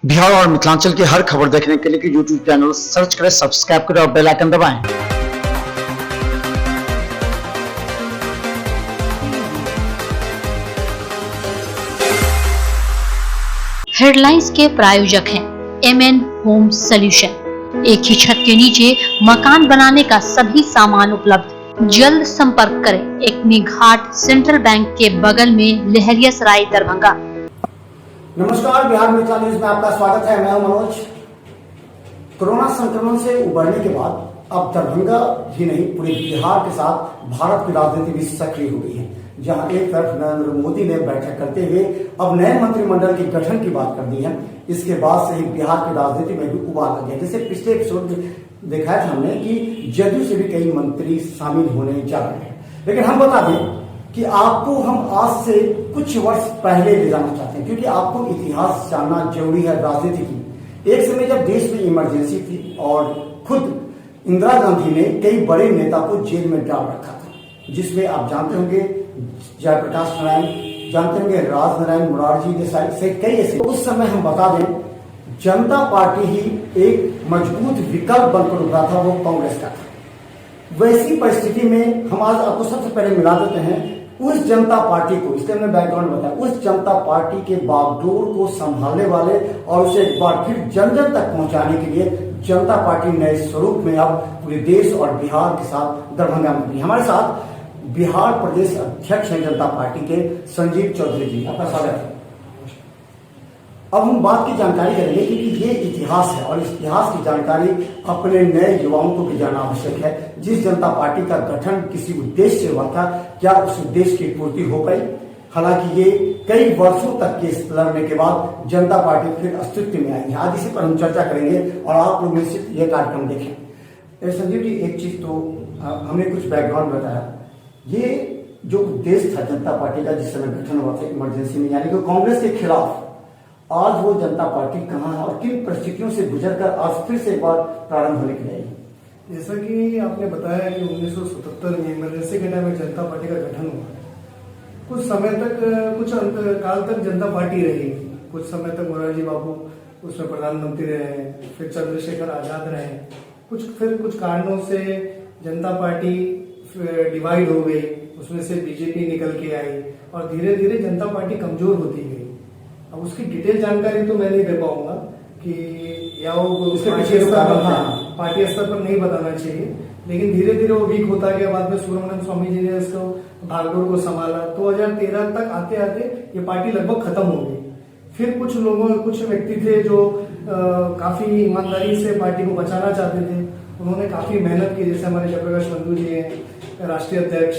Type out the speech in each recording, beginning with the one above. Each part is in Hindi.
बिहार और मिथिलांचल की हर खबर देखने के लिए यूट्यूब चैनल सर्च करें, सब्सक्राइब करें और बेल आइकन दबाएं। हेडलाइंस के प्रायोजक हैं एमएन होम सॉल्यूशन। एक ही छत के नीचे मकान बनाने का सभी सामान उपलब्ध। जल्द संपर्क करें। एकमी घाट सेंट्रल बैंक के बगल में, लहरियासराय, दरभंगा। नमस्कार, बिहार मिथिला न्यूज में आपका स्वागत है। मैं हूं मनोज। कोरोना संक्रमण से उबरने के बाद अब दरभंगा ही नहीं, पूरे बिहार के साथ भारत की राजनीति भी सक्रिय हो गई है, जहां एक तरफ नरेंद्र मोदी ने बैठक करते हुए अब नए मंत्रिमंडल के गठन की बात कर दी है। इसके बाद से ही बिहार की राजनीति में भी उबाल लग गया। जैसे पिछले एपिसोड में देखा था हमने कि जदयू से भी कई मंत्री शामिल होने जा रहे हैं। लेकिन हम बता दें कि आपको हम आज से कुछ वर्ष पहले ले जाना चाहते हैं, क्योंकि आपको इतिहास जानना जरूरी है राजनीति की। एक समय जब देश में इमरजेंसी थी और खुद इंदिरा गांधी ने कई बड़े नेता को जेल में डाल रखा था, जिसमें आप जानते होंगे जयप्रकाश नारायण, जानते होंगे राजनारायण मोरारजी देसाई से कई ऐसे। उस समय हम बता दें, जनता पार्टी ही एक मजबूत विकल्प बनकर उभरा था, वो कांग्रेस का था। वैसी परिस्थिति में हम आज आपको सबसे पहले मिला देते हैं उस जनता पार्टी को। इसके हमने बैकग्राउंड बताया। उस जनता पार्टी के बागडोर को संभालने वाले और उसे एक बार फिर जन जन तक पहुंचाने के लिए जनता पार्टी नए स्वरूप में अब पूरे देश और बिहार के साथ दरभंगा में भी। हमारे साथ बिहार प्रदेश अध्यक्ष हैं जनता पार्टी के संजीव चौधरी जी, आपका स्वागत है। अब हम बात की जानकारी करेंगे, क्योंकि ये इतिहास है और इस इतिहास की जानकारी अपने नए युवाओं को भी जानना आवश्यक है। जिस जनता पार्टी का गठन किसी उद्देश्य से हुआ था, क्या उस उद्देश्य की पूर्ति हो पाई? हालांकि ये कई वर्षों तक के लड़ने के बाद जनता पार्टी फिर अस्तित्व में आई है। आज इसी पर हम चर्चा करेंगे और आप लोग निश्चित ये कार्यक्रम देखें। संजीव जी, एक चीज तो हमने कुछ बैकग्राउंड बताया, ये जो उद्देश्य था जनता पार्टी का जिस समय गठन हुआ था इमरजेंसी में, यानी कि कांग्रेस के खिलाफ, आज वो जनता पार्टी कहाँ है और किन परिस्थितियों से गुजरकर आज फिर से एक बार प्रारंभ होने के लिए? जैसा कि आपने बताया कि 1977 में इमरजेंसी के टाइम में जनता पार्टी का गठन हुआ। कुछ समय तक, कुछ काल तक जनता पार्टी रही। कुछ समय तक मोरारजी बाबू उसमें प्रधानमंत्री रहे, फिर चंद्रशेखर आजाद रहे। फिर कुछ कारणों से जनता पार्टी डिवाइड हो गई, उसमें से बीजेपी निकल के आई और धीरे धीरे जनता पार्टी कमजोर होती गई। अब उसकी डिटेल जानकारी तो मैं नहीं दे पाऊंगा कि या वो उसके पीछे पार्टी स्तर पर नहीं बताना चाहिए, लेकिन धीरे धीरे वो वीक होता गया। बाद में सुब्रमण्यम स्वामी जी ने इसको भागदौड़ को संभाला। 2013 तक आते आते ये पार्टी लगभग खत्म हो गई। फिर कुछ व्यक्ति थे जो काफी ईमानदारी से पार्टी को बचाना चाहते थे। उन्होंने काफी मेहनत की, जैसे हमारे जयप्रकाश नंदू जी हैं राष्ट्रीय अध्यक्ष,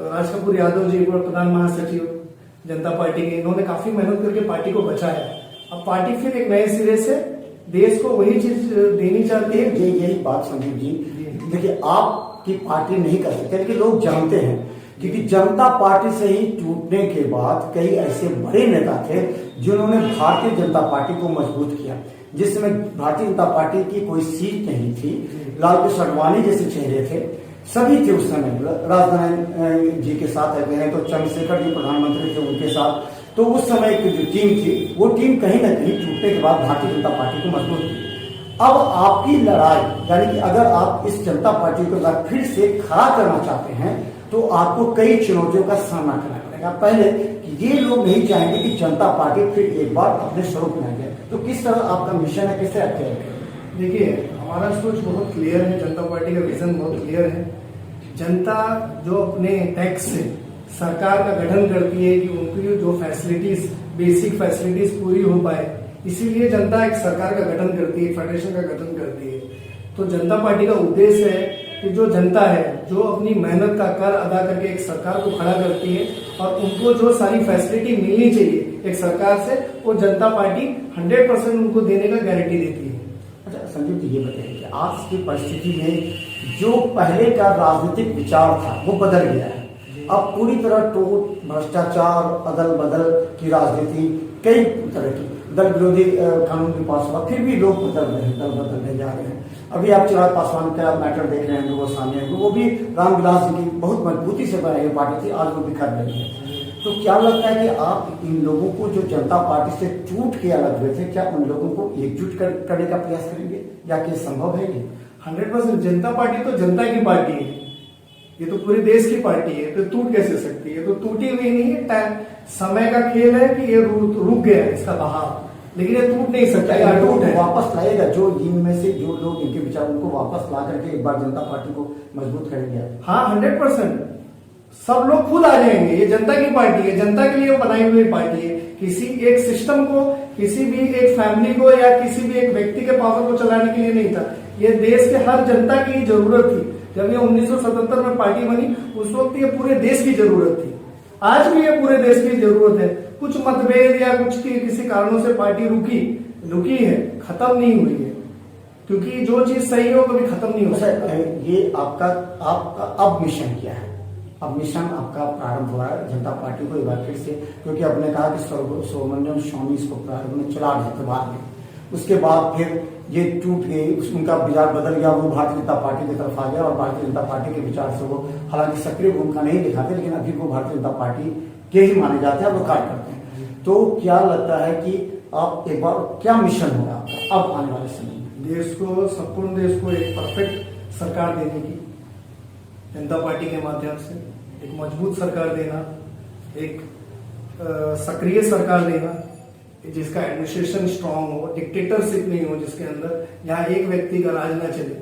राज कपूर यादव जी प्रधान महासचिव जनता पार्टी के, इन्होंने काफी मेहनत करके पार्टी को बचाया। अब पार्टी फिर एक नए सिरे से देश को वही चीज देनी चाहती है। यही बात संजीव जी, देखिए आपकी पार्टी नहीं कर सकते, लेकिन लोग जानते हैं, क्योंकि जनता पार्टी से ही टूटने के बाद कई ऐसे बड़े नेता थे जिन्होंने भारतीय जनता पार्टी को मजबूत किया। जिस समय भारतीय जनता पार्टी की कोई सीट नहीं थी, लाल कृष्ण आडवाणी जैसे चेहरे थे, सभी थे उस समय। राजनारायण जी के साथ हैं तो चंद्रशेखर जी प्रधानमंत्री थे, उनके साथ। तो उस समय की जो टीम थी, वो टीम कहीं ना कहीं टूटने के बाद भारतीय जनता पार्टी को मजबूत की। अब आपकी लड़ाई, यानी कि अगर आप इस जनता पार्टी को फिर से खड़ा करना चाहते हैं तो आपको कई चुनौतियों का सामना करना पड़ेगा। पहले कि ये लोग नहीं चाहेंगे कि जनता पार्टी फिर एक बार अपने स्वरूप में आ जाए, तो किस तरह आपका मिशन है, किस तरह करेंगे? देखिए, हमारा सोच बहुत क्लियर है, जनता पार्टी का विजन बहुत क्लियर है। जनता जो अपने टैक्स से सरकार का गठन करती है कि उनकी जो फैसिलिटीज, बेसिक फैसिलिटीज पूरी हो पाए, इसीलिए जनता एक सरकार का गठन करती है, फेडरेशन का गठन करती है। तो जनता पार्टी का उद्देश्य है कि जो जनता है, जो अपनी मेहनत का कर अदा करके एक सरकार को खड़ा करती है और उनको जो सारी फैसिलिटी मिलनी चाहिए एक सरकार से, वो जनता पार्टी 100% उनको देने का गारंटी देती है। अच्छा संजीव जी, ये बताइए कि आज की परिस्थिति में जो पहले का राजनीतिक विचार था वो बदल गया है। अब पूरी तरह टोट, भ्रष्टाचार, अदल बदल की राजनीति, कई तरह की दल विरोधी कानून के पास हुआ, फिर भी लोग दल बदलने जा रहे हैं। अभी आप चिराग पासवान का मैटर देख रहे हैं, वो सामने, वो भी रामविलास जी की बहुत मजबूती से बनाई पार्टी थी, आज वो बिखर रही है। तो क्या लगता है कि आप इन लोगों को जो जनता पार्टी से टूट के अलग हुए थे, क्या उन लोगों को एकजुट करने का प्रयास करेंगे या क्या संभव है ये? 100% जनता पार्टी तो जनता की पार्टी है, ये तो पूरे देश की पार्टी है, तो टूट कैसे सकती है? तो टूटी हुई नहीं है, टाइम समय का खेल है कि ये रुक गया है इसका बहाव, लेकिन ये टूट नहीं सकता, ये अटूट है। वापस लाएगा जो इनमें से जो लोग इनके विचार उनको वापस ला करके एक बार जनता पार्टी को मजबूत करेंगे? हाँ 100%, सब लोग खुद आ जाएंगे। ये जनता की पार्टी है, जनता के लिए बनाई हुई पार्टी है। किसी एक सिस्टम को, किसी भी एक फैमिली को या किसी भी एक व्यक्ति के पावर को चलाने के लिए नहीं था, ये देश के हर जनता की जरूरत थी। जब ये 1977 में पार्टी बनी उस वक्त ये पूरे देश की जरूरत थी, आज भी ये पूरे देश की जरूरत है। कुछ मतभेद या कुछ किसी कारणों से पार्टी रुकी है, खत्म नहीं हुई है, क्योंकि जो चीज सही हो कभी खत्म नहीं हो सकता। ये आपका अब मिशन क्या है? अब मिशन आपका प्रारंभ हुआ है जनता पार्टी को एक बार फिर से, क्योंकि आपने कहा कि सुब्रमण्यम स्वामी इसको प्रारंभ में चला रहे थे बाद में, उसके बाद फिर ये टूट गई, उनका विचार बदल गया, वो भारतीय जनता पार्टी की तरफ आ गया और भारतीय जनता पार्टी के विचार से वो हालांकि सक्रिय भूमिका नहीं दिखाते, लेकिन अभी वो भारतीय जनता पार्टी के ही माने जाते हैं, वो कार्य करते हैं। तो क्या लगता है कि आप एक बार क्या मिशन होगा आपका अब आने वाले समय में? देश को, संपूर्ण देश को एक परफेक्ट सरकार देने की, जनता पार्टी के माध्यम से एक मजबूत सरकार देना, एक सक्रिय सरकार देना जिसका एडमिनिस्ट्रेशन स्ट्रांग हो, डिक्टेटरशिप नहीं हो जिसके अंदर, जहां एक व्यक्ति का राज ना चले,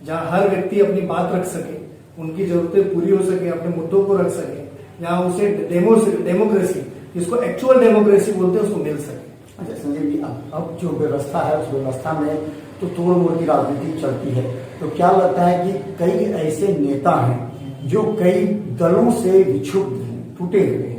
जहां हर व्यक्ति अपनी बात रख सके, उनकी जरूरतें पूरी हो सके, अपने मुद्दों को रख सके, जहां उसे डेमोक्रेसी, जिसको एक्चुअल डेमोक्रेसी बोलते हैं, उसको मिल सके। अच्छा संजय जी, अब जो व्यवस्था है उस व्यवस्था में तो तोड़ मोड़ की राजनीति चलती है, तो क्या लगता है कि कई ऐसे नेता हैं जो कई दलों से विक्षुब्ध हैं, टूटे हुए हैं,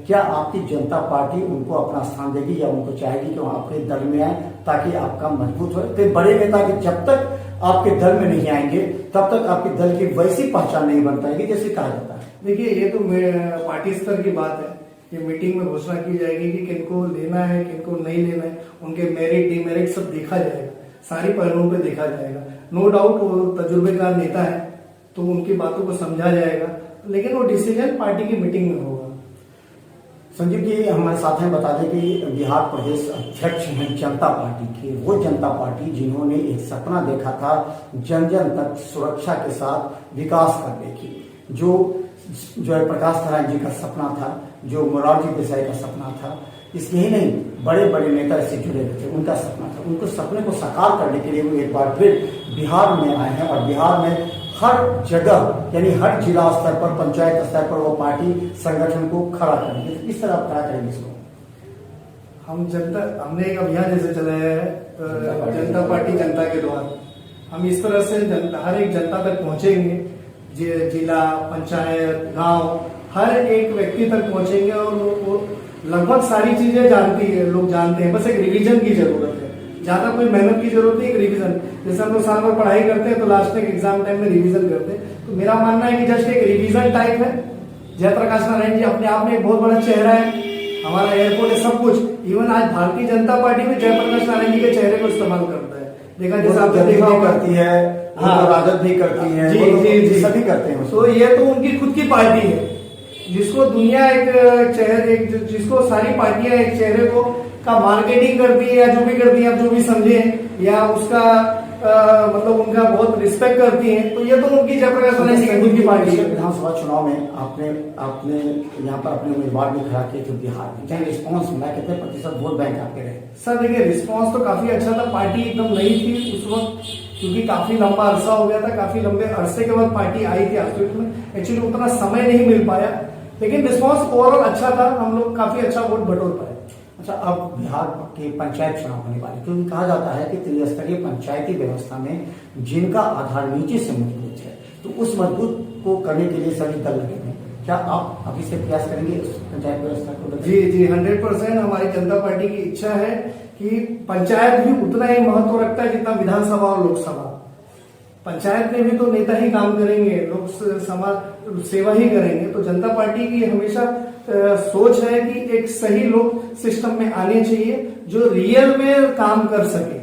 क्या आपकी जनता पार्टी उनको अपना स्थान देगी या उनको चाहेगी कि वो आपके दल में आए ताकि आपका मजबूत हो? तो बड़े नेता के जब तक आपके दल में नहीं आएंगे तब तक आपके दल की वैसी पहचान नहीं बन पाएगी जैसे कहा जाता है। देखिए, ये तो पार्टी स्तर की बात है, ये मीटिंग में घोषणा की जाएगी कि किनको लेना है, किनको नहीं लेना है, उनके मेरिट डिमेरिट सब देखा जाएगा, सारी पहलुओं पे देखा जाएगा। नो डाउट वो तजुर्बेकार नेता है तो उनकी बातों को समझा जाएगा, लेकिन वो डिसीजन पार्टी की मीटिंग में होगा। संजीव जी हमारे साथ हैं, बता दें कि बिहार प्रदेश अध्यक्ष हैं जनता पार्टी के, वो जनता पार्टी जिन्होंने एक सपना देखा था जन जन तक सुरक्षा के साथ विकास करने की, जो है प्रकाश नारायण जी का सपना था, जो मोरारजी देसाई का सपना था, इसके ही नहीं बड़े बड़े नेता इससे जुड़े हुए थे, उनका सपना था। उनको सपने को साकार करने के लिए वो एक बार फिर बिहार में आए हैं और बिहार में हर जगह यानी हर जिला स्तर पर, पंचायत स्तर पर वो पार्टी संगठन को खड़ा करेंगे। किस तरह आप खड़ा करेंगे इसको? हमने एक अभियान जैसे चलाया है जनता पार्टी जनता के द्वार, हम इस तरह से हर एक जनता तक पहुंचेंगे, जिला, पंचायत, गांव, हर एक व्यक्ति तक पहुंचेंगे और वो लगभग सारी चीजें लोग जानते हैं, बस एक रिवीजन की जरूरत है, ज्यादा कोई मेहनत की जरूरत नहीं, एक रिवीजन। जैसे हम लोग साल भर पढ़ाई करते हैं तो लास्ट में एग्जाम टाइम में रिवीजन करते हैं, तो मेरा मानना है कि जस्ट एक रिवीजन टाइप है। जयप्रकाश नारायण जी अपने आप में एक बहुत बड़ा चेहरा है, हमारा एयरपोर्ट है, सब कुछ। इवन आज भारतीय जनता पार्टी में जयप्रकाश नारायण जी के चेहरे को इस्तेमाल करता है, देखा जैसे आपने देखा करती है, राजद भी करती है, जी सभी करते हैं। तो ये तो उनकी खुद की पार्टी है, जिसको दुनिया जिसको सारी पार्टियां एक चेहरे को का मार्केटिंग करती है या जो भी करती है, आप जो भी समझे, या उसका मतलब उनका बहुत रिस्पेक्ट करती हैं, तो ये तो उनकी जयप्रकाश नारायण जी की खुद की पार्टी है। विधानसभा चुनाव में आपने यहाँ पर अपने उम्मीदवार भी खड़ा किए थे बिहार में, चाहे रिस्पॉन्स मिला, कितने प्रतिशत वोट बैंक आपके रहे? सर देखिए, रिस्पॉन्स तो काफी अच्छा था, पार्टी एकदम नई थी उस वक्त, क्योंकि काफी लंबा अरसा हो गया था, काफी लंबे अरसे के बाद पार्टी आई थी अस्तित्व में, एक्चुअली उतना समय नहीं मिल पाया, लेकिन रिस्पॉन्स ओवरऑल अच्छा था, हम लोग काफी अच्छा वोट बटोर पाए। अच्छा, अब बिहार के पंचायत चुनाव होने वाले, क्योंकि कहा जाता है कि त्रिस्तरीय पंचायती व्यवस्था में जिनका आधार नीचे से मजबूत है, तो उस मजबूत को करने के लिए सभी दल लगे हैं। क्या आप अभी से प्रयास करेंगे उस पंचायत व्यवस्था को? जी 100% हमारी जनता पार्टी की इच्छा है कि पंचायत भी उतना ही महत्व रखता है जितना विधानसभा और लोकसभा। पंचायत में भी तो नेता ही काम करेंगे, लोग समाज सेवा ही करेंगे, तो जनता पार्टी की हमेशा सोच है कि एक सही लोग सिस्टम में आने चाहिए जो रियल में काम कर सके।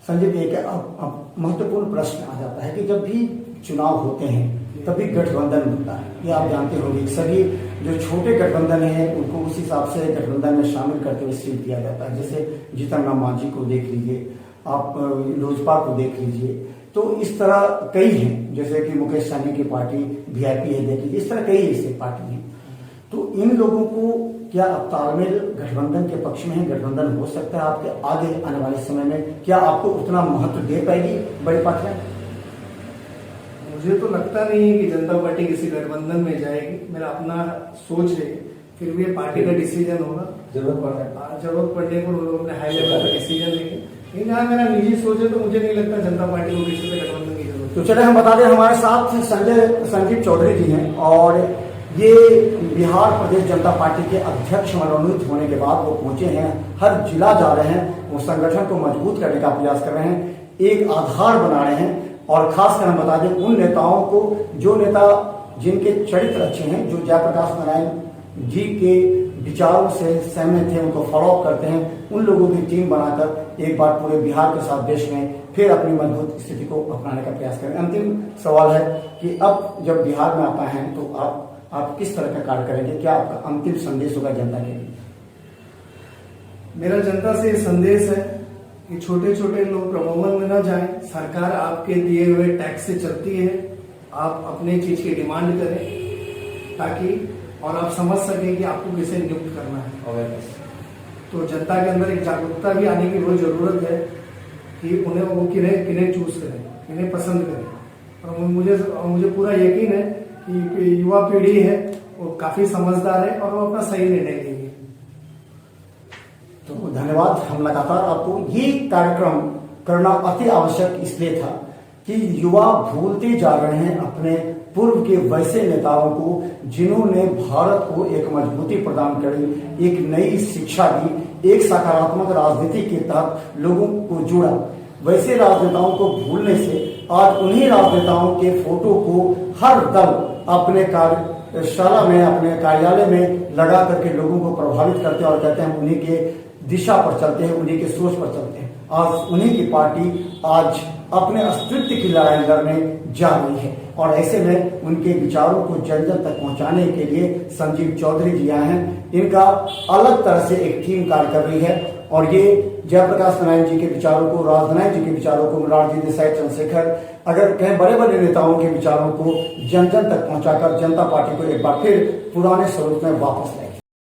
संजय जी, अब महत्वपूर्ण प्रश्न आ जाता है कि जब भी चुनाव होते हैं तभी गठबंधन बनता है, ये आप जानते होंगे। सभी जो छोटे गठबंधन हैं उनको उस हिसाब से गठबंधन में शामिल करते हुए सीट दिया जाता है। जैसे जीतन राम मांझी को देख लीजिए, आप लोजपा को देख लीजिए, तो इस तरह कई हैं, जैसे कि मुकेश सहनी की पार्टी वीआईपी है, देख लीजिए, इस तरह कई ऐसे पार्टी हैं। तो इन लोगों को क्या अब तालमेल गठबंधन के पक्ष में है, गठबंधन हो सकता है आपके आगे आने वाले समय में, क्या आपको उतना महत्व दे पाएगी बड़ी पार्टियां? मुझे तो लगता नहीं है कि जनता पार्टी किसी गठबंधन में जाएगी, मेरा अपना सोच है। फिर भी पार्टी का डिसीजन होगा, जरूरत पड़ने पर वो लोग अपने हाई लेवल का डिसीजन लेंगे। लेकिन जहाँ मेरा निजी सोच है तो मुझे नहीं लगता जनता पार्टी को किसी से गठबंधन की जरूरत। तो चले हम बता दें, हमारे साथ संजीव चौधरी जी हैं और ये बिहार प्रदेश जनता पार्टी के अध्यक्ष मनोनीत होने के बाद वो पहुंचे हैं, हर जिला जा रहे हैं, वो संगठन को मजबूत करने का प्रयास कर रहे हैं, एक आधार बना रहे हैं। और खासकर हम बता दें उन नेताओं को, जो नेता जिनके चरित्र अच्छे हैं, जो जयप्रकाश नारायण जी के विचारों से सहमत थे, उनको फॉलो अप करते हैं, उन लोगों की टीम बनाकर एक बार पूरे बिहार के साथ देश में फिर अपनी मजबूत स्थिति को अपनाने का प्रयास करें। अंतिम सवाल है कि अब जब बिहार में आता है तो आप किस तरह का कार्य करेंगे, क्या आपका अंतिम संदेश होगा जनता के लिए? मेरा जनता से ये संदेश है कि छोटे छोटे लोग प्रलोभन में न जाएं। सरकार आपके दिए हुए टैक्स से चलती है, आप अपने चीज की डिमांड करें ताकि और आप समझ सकें कि आपको किसे नियुक्त करना है। तो जनता के अंदर एक जागरूकता भी आने की बहुत जरूरत है कि उन्हें वो किन्हें चूज करें, किन्हें पसंद करें। और मुझे पूरा यकीन है कि युवा पीढ़ी है वो काफी समझदार है और वो अपना सही निर्णय लेगी। तो धन्यवाद। हम लगातार आपको ये कार्यक्रम करना अति आवश्यक इसलिए था कि युवा भूलते जा रहे हैं अपने पूर्व के वैसे नेताओं को जिन्होंने भारत को एक मजबूती प्रदान करी, एक नई शिक्षा दी, एक सकारात्मक राजनीति के तहत लोगों को जोड़ा। वैसे राजनेताओं को भूलने से आज उन्हीं राजनेताओं के फोटो को हर दल अपने कार्यशाला में, अपने कार्यालय में लगा करके लोगों को प्रभावित करते हैं और कहते हैं उन्हीं के दिशा पर चलते हैं, उन्हीं के सोच पर चलते हैं। आज उन्हीं की पार्टी आज अपने अस्तित्व की लड़ाई लड़ने जा रही है और ऐसे में उनके विचारों को जन जन तक पहुंचाने के लिए संजीव चौधरी जी आए हैं। इनका अलग तरह से एक टीम कार्य कर रही है और ये जयप्रकाश नारायण जी के विचारों को, राजनारायण जी के विचारों को, मोरारजी देसाई, चंद्रशेखर, अगर कहें बड़े बड़े नेताओं के विचारों को जन जन तक पहुंचाकर जनता पार्टी को एक बार फिर पुराने स्वरूप में वापस लाए।